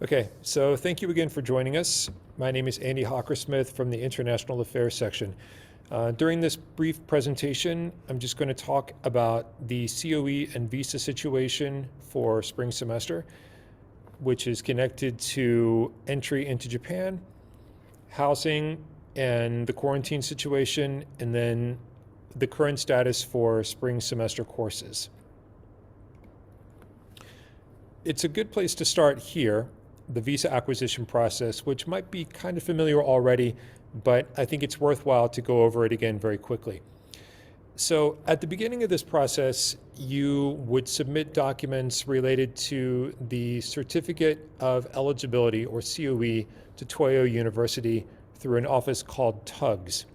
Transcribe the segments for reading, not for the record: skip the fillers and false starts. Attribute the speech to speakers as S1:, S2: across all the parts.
S1: Okay, so thank you again for joining us. My name is Andy Hockersmith from the International Affairs section. During this brief presentation, I'm just going to talk about the COE and visa situation for spring semester, which is connected to entry into Japan, housing, and the quarantine situation, and then the current status for spring semester courses. It's a good place to start here, the visa acquisition process, which might be kind of familiar already, but I think it's worthwhile to go over it again very quickly. So at the beginning of this process, you would submit documents related to the Certificate of Eligibility, or COE, to Toyo University through an office called TUGS.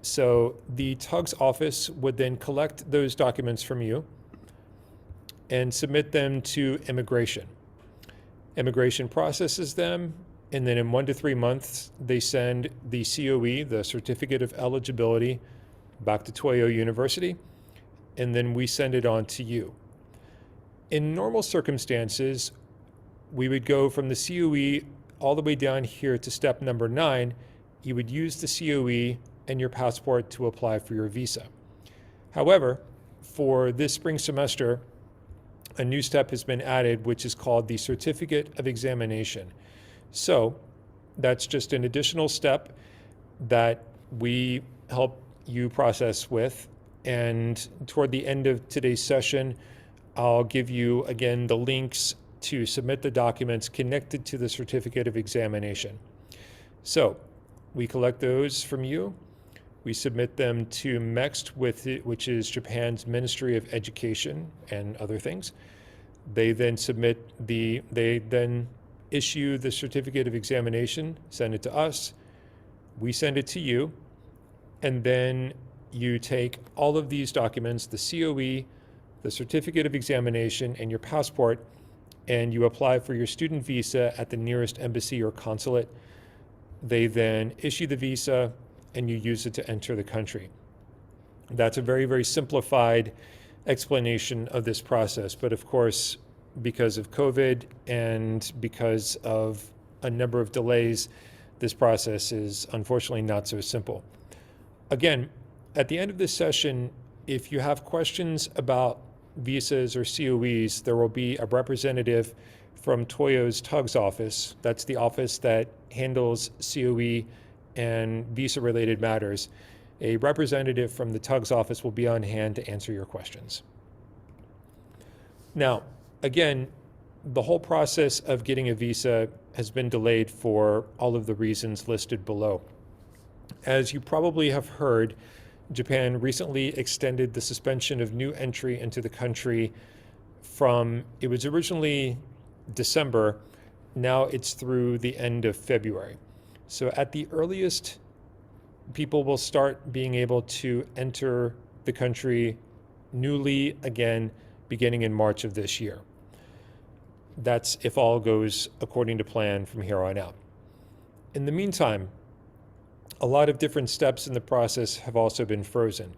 S1: So the TUGS office would then collect those documents from you and submit them to immigration. Immigration processes them, and then in 1 to 3 months, they send the COE, the Certificate of Eligibility, back to Toyo University, and then we send it on to you. In normal circumstances, we would go from the COE all the way down here to step number 9. You would use the COE and your passport to apply for your visa. However, for this spring semester, a new step has been added, which is called the Certificate of Examination. So that's just an additional step that we help you process with. And toward the end of today's session, I'll give you again the links to submit the documents connected to the Certificate of Examination. So we collect those from you. We submit them to MEXT, which is Japan's Ministry of Education and other things. They then issue the Certificate of Examination, send it to us. We send it to you, and then you take all of these documents, the COE, the Certificate of Examination, and your passport, and you apply for your student visa at the nearest embassy or consulate. They then issue the visa, and you use it to enter the country. That's a very, very simplified explanation of this process. But of course, because of COVID and because of a number of delays, this process is unfortunately not so simple. Again, at the end of this session, if you have questions about visas or COEs, there will be a representative from Toyo's TUGS office. That's the office that handles COE and visa-related matters. A representative from the TUGS office will be on hand to answer your questions. Now, again, the whole process of getting a visa has been delayed for all of the reasons listed below. As you probably have heard, Japan recently extended the suspension of new entry into the country from, it was originally December, now it's through the end of February. So at the earliest, people will start being able to enter the country newly again, beginning in March of this year. That's if all goes according to plan from here on out. In the meantime, a lot of different steps in the process have also been frozen.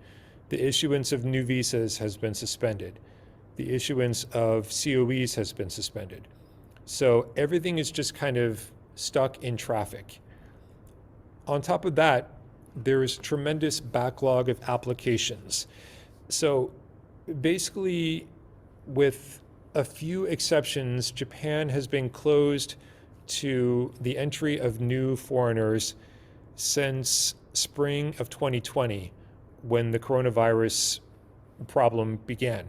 S1: The issuance of new visas has been suspended. The issuance of COEs has been suspended. So everything is just kind of stuck in traffic. On top of that, there is tremendous backlog of applications. So basically, with a few exceptions, Japan has been closed to the entry of new foreigners since spring of 2020, when the coronavirus problem began.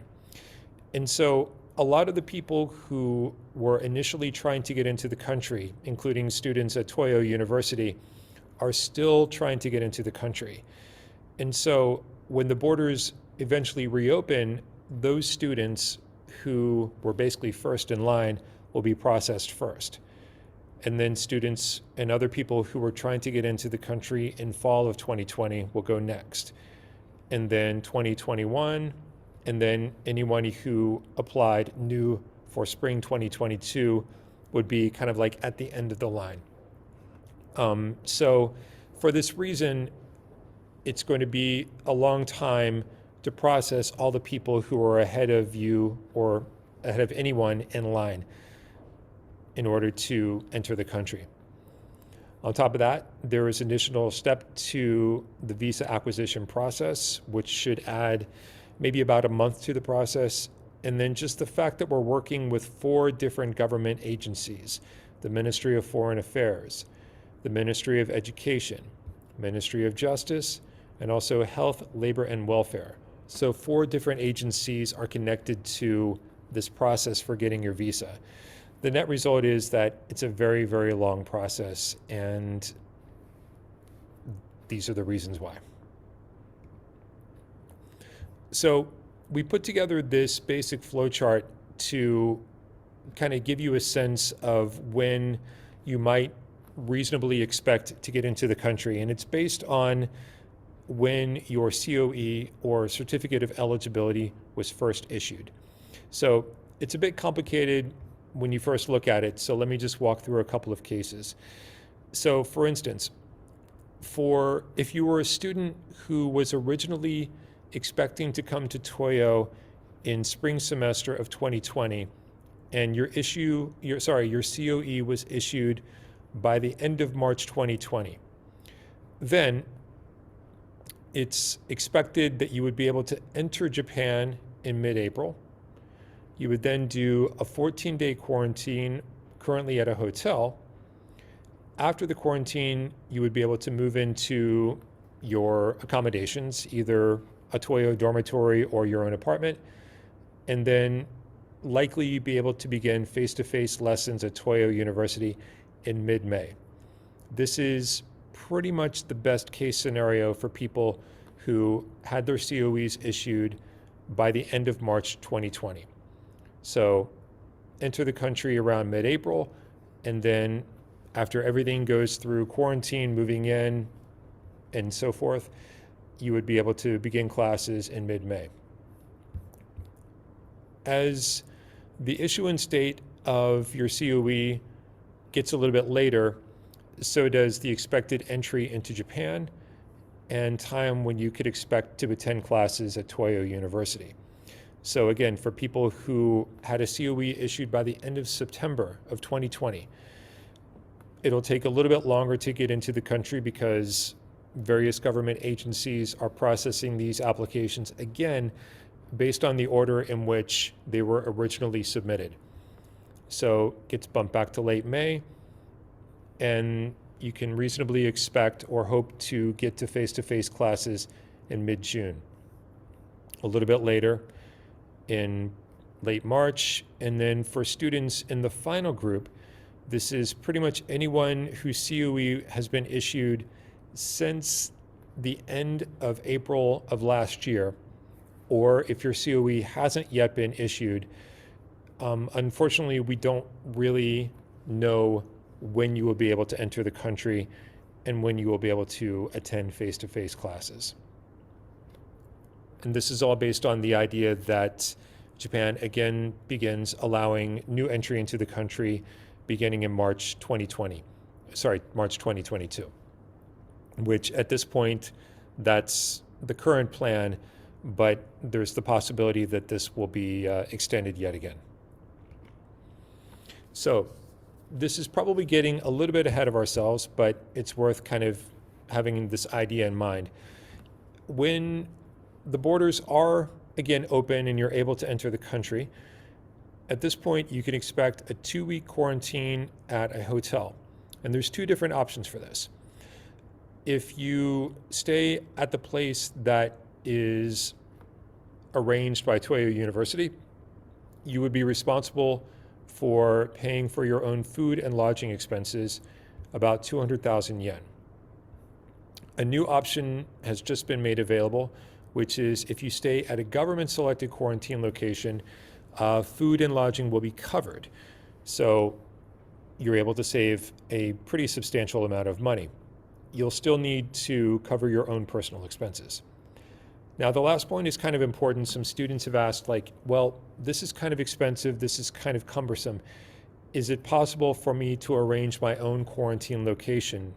S1: And so a lot of the people who were initially trying to get into the country, including students at Toyo University, are still trying to get into the country. And so when the borders eventually reopen, those students who were basically first in line will be processed first. And then students and other people who were trying to get into the country in fall of 2020 will go next. And then 2021, and then anyone who applied new for spring 2022 would be kind of like at the end of the line. So for this reason, it's going to be a long time to process all the people who are ahead of you or ahead of anyone in line. in order to enter the country. On top of that, there is an additional step to the visa acquisition process, which should add maybe about a month to the process. And then just the fact that we're working with 4 different government agencies: the Ministry of Foreign Affairs, the Ministry of Education, Ministry of Justice, and also Health, Labor, and Welfare. So 4 different agencies are connected to this process for getting your visa. The net result is that it's a very, very long process, and these are the reasons why. So we put together this basic flowchart to kind of give you a sense of when you might reasonably expect to get into the country, and it's based on when your COE or certificate of eligibility was first issued. So it's a bit complicated when you first look at it, so let me just walk through a couple of cases. So for instance, if you were a student who was originally expecting to come to Toyo in spring semester of 2020, and your COE was issued by the end of March 2020, then it's expected that you would be able to enter Japan in mid-April. You would then do a 14-day quarantine, currently at a hotel. After the quarantine, you would be able to move into your accommodations, either a Toyo dormitory or your own apartment, and then likely you'd be able to begin face-to-face lessons at Toyo University in mid-May. This is pretty much the best case scenario for people who had their COEs issued by the end of March 2020. So enter the country around mid-April, and then after everything goes through quarantine, moving in, and so forth, you would be able to begin classes in mid-May. As the issuance date of your COE gets a little bit later, so does the expected entry into Japan and time when you could expect to attend classes at Toyo University. So again, for people who had a COE issued by the end of September of 2020, it'll take a little bit longer to get into the country because various government agencies are processing these applications again based on the order in which they were originally submitted. So it gets bumped back to late May, and you can reasonably expect or hope to get to face-to-face classes in mid-June. A little bit later, in late March, and then for students in the final group, this is pretty much anyone whose COE has been issued since the end of April of last year, or if your COE hasn't yet been issued. Unfortunately, we don't really know when you will be able to enter the country and when you will be able to attend face-to-face classes. And this is all based on the idea that Japan again begins allowing new entry into the country beginning in March 2022, which at this point, that's the current plan, but there's the possibility that this will be extended yet again. So this is probably getting a little bit ahead of ourselves, but it's worth kind of having this idea in mind. When the borders are again open and you're able to enter the country, at this point you can expect a 2-week quarantine at a hotel. And there's 2 different options for this. If you stay at the place that is arranged by Toyo University, you would be responsible for paying for your own food and lodging expenses, about 200,000 yen. A new option has just been made available, which is if you stay at a government-selected quarantine location, food and lodging will be covered. So you're able to save a pretty substantial amount of money. You'll still need to cover your own personal expenses. Now, the last point is kind of important. Some students have asked, like, well, this is kind of expensive, this is kind of cumbersome. Is it possible for me to arrange my own quarantine location?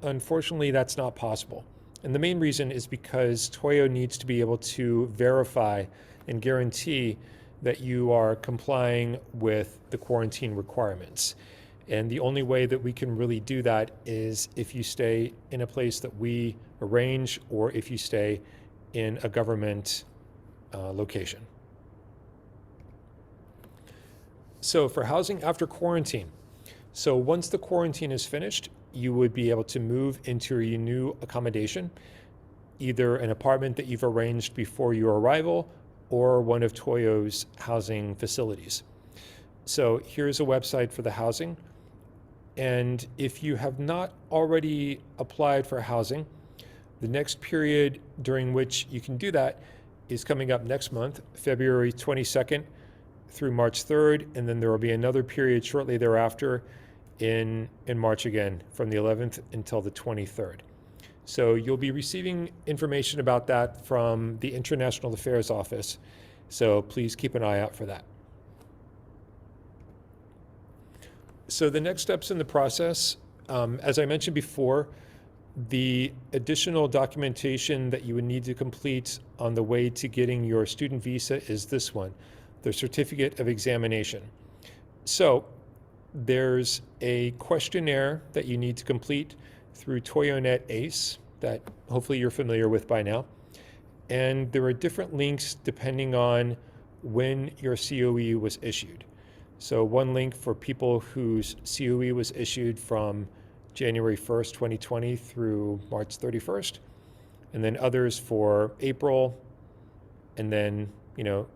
S1: Unfortunately, that's not possible. And the main reason is because Toyo needs to be able to verify and guarantee that you are complying with the quarantine requirements. And the only way that we can really do that is if you stay in a place that we arrange, or if you stay in a government location. So for housing after quarantine, so once the quarantine is finished, you would be able to move into your new accommodation, either an apartment that you've arranged before your arrival or one of Toyo's housing facilities. So here's a website for the housing. And if you have not already applied for housing, the next period during which you can do that is coming up next month, February 22nd through March 3rd, and then there will be another period shortly thereafter in March again, from the 11th until the 23rd. So you'll be receiving information about that from the International Affairs Office, so please keep an eye out for that. So the next steps in the process, as I mentioned before, the additional documentation that you would need to complete on the way to getting your student visa is this one, the Certificate of Examination. So there's a questionnaire that you need to complete through ToyoNet ACE that hopefully you're familiar with by now. And there are different links depending on when your COE was issued. So one link for people whose COE was issued from January 1st, 2020 through March 31st, and then others for April, and then,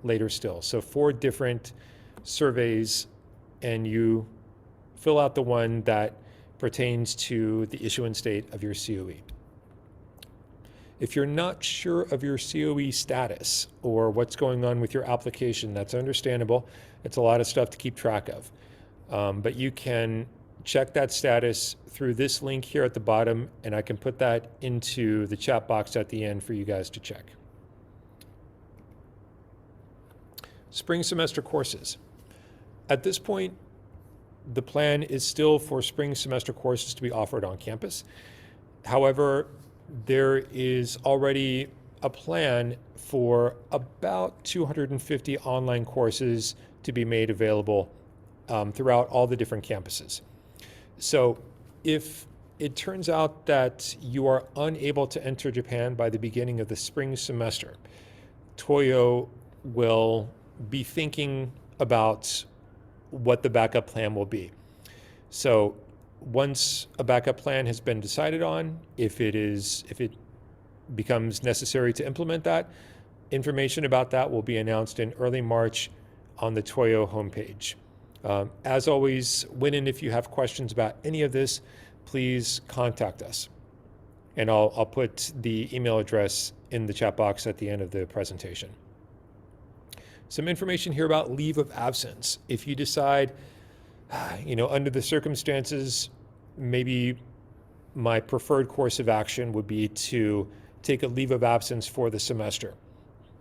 S1: later still. So 4 different surveys, and you fill out the one that pertains to the issuance date of your COE. If you're not sure of your COE status or what's going on with your application, that's understandable. It's a lot of stuff to keep track of. But you can check that status through this link here at the bottom, and I can put that into the chat box at the end for you guys to check. Spring semester courses. At this point, the plan is still for spring semester courses to be offered on campus. However, there is already a plan for about 250 online courses to be made available throughout all the different campuses. So if it turns out that you are unable to enter Japan by the beginning of the spring semester, Toyo will be thinking about what the backup plan will be. So once a backup plan has been decided on, if it becomes necessary to implement that, information about that will be announced in early March on the Toyo homepage. As always, when and if you have questions about any of this, please contact us. And I'll put the email address in the chat box at the end of the presentation. Some information here about leave of absence. If you decide, under the circumstances, maybe my preferred course of action would be to take a leave of absence for the semester.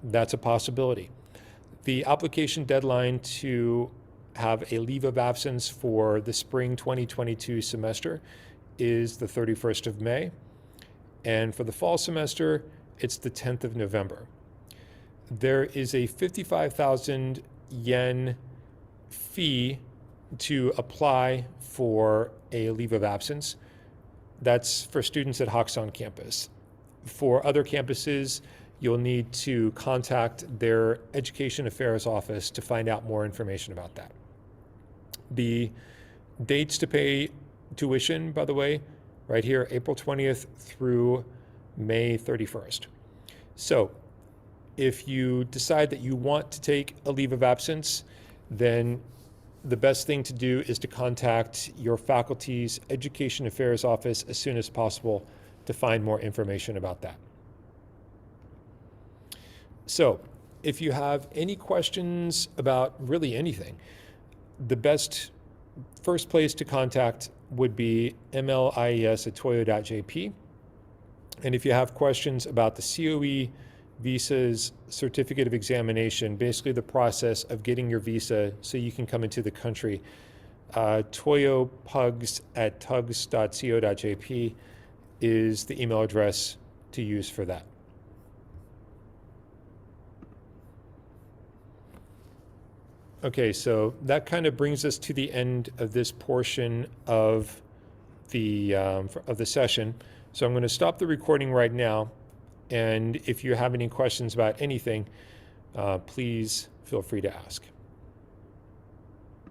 S1: That's a possibility. The application deadline to have a leave of absence for the spring 2022 semester is the 31st of May. And for the fall semester, it's the 10th of November. There is a 55,000 yen fee to apply for a leave of absence. That's for students at Hakusan campus. For other campuses, you'll need to contact their Education Affairs Office to find out more information about that. The dates to pay tuition, by the way, right here, April 20th through May 31st. So if you decide that you want to take a leave of absence, then the best thing to do is to contact your faculty's Education Affairs Office as soon as possible to find more information about that. So if you have any questions about really anything, the best first place to contact would be mlies@toyo.jp. And if you have questions about the COE, visas, certificate of examination, basically the process of getting your visa so you can come into the country, toyopugs@tugs.co.jp is the email address to use for that. Okay, so that kind of brings us to the end of this portion of the session. So I'm going to stop the recording right now, and if you have any questions about anything, please feel free to ask.